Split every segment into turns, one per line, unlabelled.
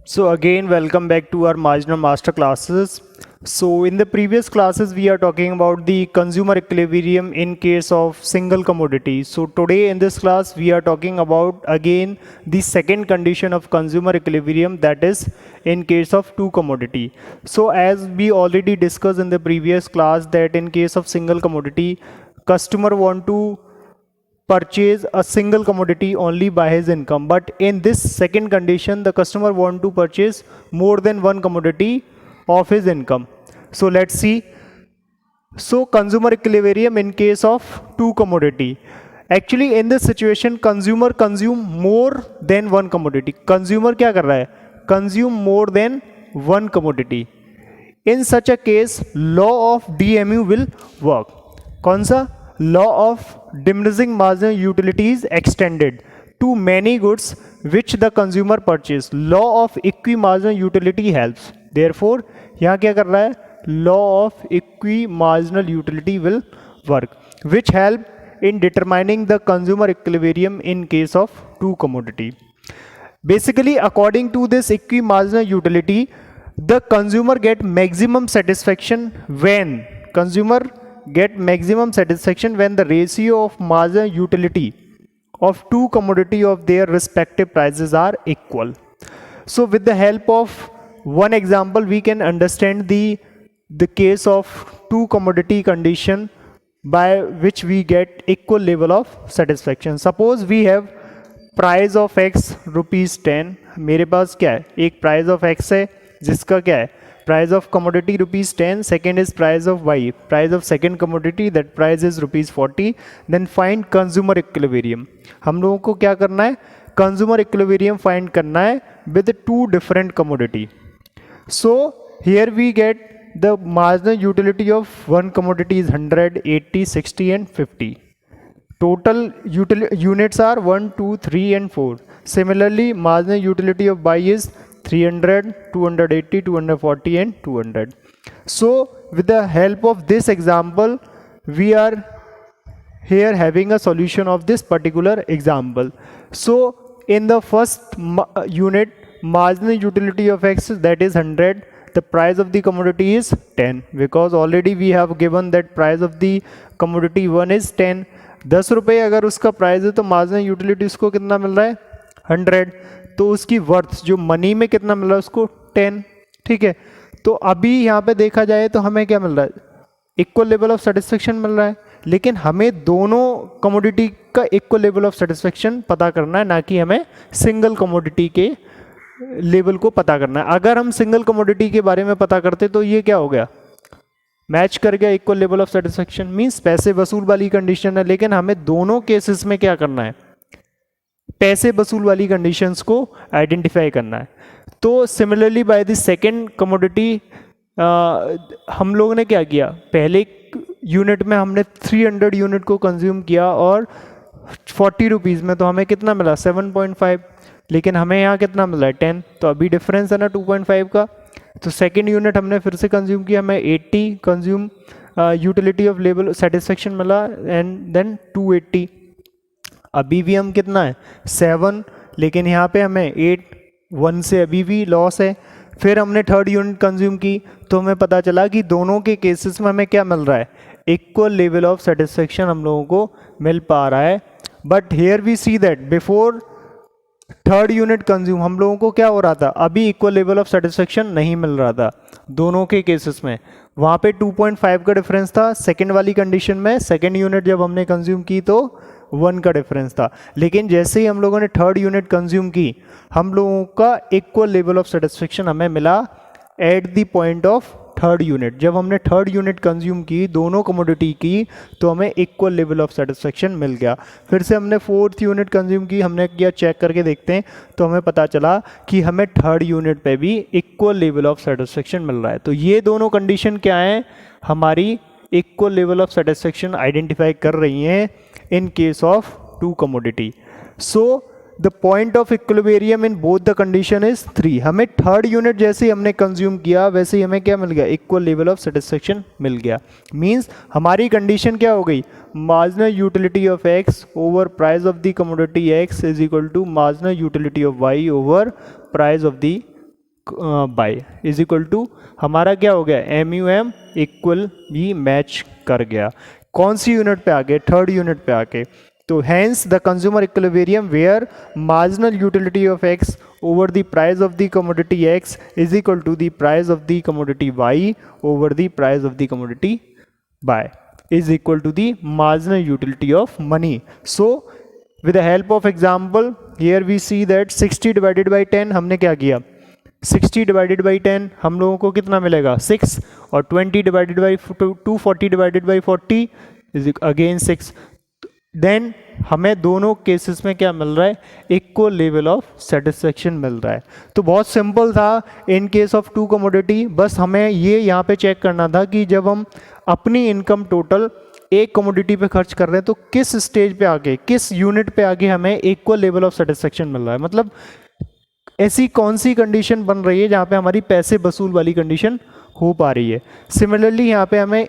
So again, welcome back to our marginal master classes. So in the previous classes, we are talking about the consumer equilibrium in case of single commodity. So today in this class, we are talking about again the second condition of consumer equilibrium, that is in case of two commodity. So as we already discussed in the previous class that in case of single commodity, customer want to purchase a single commodity only by his income, but in this second condition the customer want to purchase more than one commodity of his income. So let's see. So consumer equilibrium in case of two commodity, actually in this situation consumer consume more than one commodity. Consumer क्या कर रहा है? Consume more than one commodity. In such a case law of DMU will work. कौन सा? Law of diminishing marginal utility is extended to many goods which the consumer purchase. Law of equimarginal utility helps. Therefore यहाँ क्या कर रहा है? Law of equimarginal utility will work, which help in determining the consumer equilibrium in case of two commodity. Basically, according to this equimarginal utility, the consumer get maximum satisfaction when the ratio of marginal utility of two commodity of their respective prices are equal. So with the help of one example we can understand the case of two commodity condition by which we get equal level of satisfaction. Suppose we have price of x ₹10. मेरे पास क्या है? एक price of x है जिसका क्या है? Price of commodity ₹10. Second is price of y, price of second commodity, that price is ₹40. Then find consumer equilibrium. हम लोगों को क्या करना है? कंज्यूमर इक्विलिब्रियम फाइंड करना है with two different commodity. So here we get the marginal utility of one commodity is 100, 80, 60 and 50. Total units are 1, 2, 3 and 4. Similarly, marginal utility of Y is 300, 280, 240 and 200. So with the help of this example, we are here having a solution of this particular example. So in the first unit, marginal utility of X, that is 100. The price of the commodity is 10, because already we have given that price of the commodity 1 is 10. 10 रुपये अगर उसका price है तो marginal utility उसको कितना मिल रहा है? 100. तो उसकी वर्थ जो मनी में कितना मिल रहा है उसको? 10. ठीक है. तो अभी यहाँ पे देखा जाए तो हमें क्या मिल रहा है? इक्वल लेवल ऑफ सेटिस्फेक्शन मिल रहा है, लेकिन हमें दोनों कमोडिटी का इक्वल लेवल ऑफ सेटिस्फेक्शन पता करना है, ना कि हमें सिंगल कमोडिटी के लेवल को पता करना है. अगर हम सिंगल कमोडिटी के बारे में पता करते तो ये क्या हो गया? मैच कर गया equal level of satisfaction, means पैसे वसूल वाली कंडीशन है. लेकिन हमें दोनों केसेस में क्या करना है? पैसे वसूल वाली कंडीशंस को आइडेंटिफाई करना है. तो similarly by the second commodity हम लोगों ने क्या किया? पहले यूनिट में हमने 300 यूनिट को कंज्यूम किया और 40 रुपीज़ में, तो हमें कितना मिला? 7.5. लेकिन हमें यहाँ कितना मिला है? 10. तो अभी डिफरेंस है ना 2.5 का. तो सेकेंड यूनिट हमने फिर से कंज्यूम किया, हमें 80 consume utility of level satisfaction मिला एंड देन 280. अभी भी हम कितना है? 7. लेकिन यहाँ पे हमें 8, 1 से अभी भी लॉस है. फिर हमने थर्ड यूनिट कंज्यूम की तो हमें पता चला कि दोनों के केसेस में हमें क्या मिल रहा है? इक्वल लेवल ऑफ सेटिस्फेक्शन हम लोगों को मिल पा रहा है. But here we see that before third unit consume हम लोगों को क्या हो रहा था? अभी इक्वल लेवल ऑफ सेटिस्फेक्शन नहीं मिल रहा था दोनों के केसेस में. वहाँ पे 2.5 का डिफरेंस था. सेकेंड वाली कंडीशन में सेकेंड यूनिट जब हमने कंज्यूम की तो 1 का डिफरेंस था. लेकिन जैसे ही हम लोगों ने थर्ड यूनिट कंज्यूम की, हम लोगों का इक्वल लेवल ऑफ सेटिस्फेक्शन हमें मिला at the point of third unit. जब हमने थर्ड यूनिट कंज्यूम की दोनों कमोडिटी की तो हमें इक्वल लेवल ऑफ सेटिस्फेक्शन मिल गया. फिर से हमने फोर्थ यूनिट कंज्यूम की, हमने किया चेक करके देखते हैं तो हमें पता चला कि हमें थर्ड यूनिट पे भी इक्वल लेवल ऑफ सेटिस्फेक्शन मिल रहा है. तो ये दोनों कंडीशन क्या है? हमारी equal level of satisfaction identify कर रही हैं in case of two commodity. So the point of equilibrium in both the condition is 3. हमें थर्ड यूनिट जैसे ही हमने कंज्यूम किया वैसे ही हमें क्या मिल गया? इक्वल लेवल ऑफ सेटिस्फेक्शन मिल गया. मींस हमारी कंडीशन क्या हो गई? Marginal utility of X over price of the commodity X is equal to marginal utility of Y over price of the by is equal to हमारा क्या हो गया, एम यू एम इक्वल भी match कर गया। कौन सी यूनिट पे आके, थर्ड यूनिट पे आके। तो hence the consumer equilibrium where marginal utility of X over the price of the commodity X is equal to the price of the commodity Y over the price of the commodity Y is equal to the marginal utility of money. So with the help of example here we see that 60 divided by 10 हमने क्या किया, 60 divided by 10 हम लोगों को कितना मिलेगा 6, और 20 divided by 240 divided by 40 is again 6। Then हमें दोनों केसेस में क्या मिल रहा है, इक्वल लेवल ऑफ सेटिस्फेक्शन मिल रहा है। तो बहुत सिंपल था in case of two commodity. बस हमें ये यहाँ पे चेक करना था कि जब हम अपनी इनकम टोटल एक कमोडिटी पे खर्च कर रहे हैं तो किस स्टेज पे आके, किस यूनिट पे आके हमें इक्वल लेवल ऑफ सेटिस्फेक्शन मिल रहा है, मतलब ऐसी कौन सी कंडीशन बन रही है जहाँ पे हमारी पैसे वसूल वाली कंडीशन हो पा रही है। सिमिलरली यहाँ पे हमें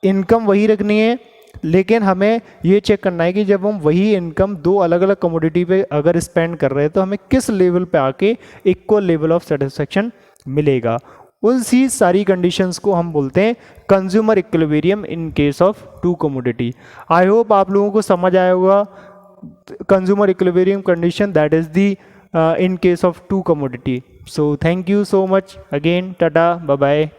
इनकम वही रखनी है, लेकिन हमें ये चेक करना है कि जब हम वही इनकम दो अलग अलग कमोडिटी पे अगर स्पेंड कर रहे हैं तो हमें किस लेवल पे आके इक्वल लेवल ऑफ सेटिस्फेक्शन मिलेगा। उसी सारी कंडीशंस को हम बोलते हैं consumer equilibrium in case of two commodity. I hope आप लोगों को समझ आया होगा consumer equilibrium condition, that is the in case of two commodity. So thank you so much again, tata, bye bye.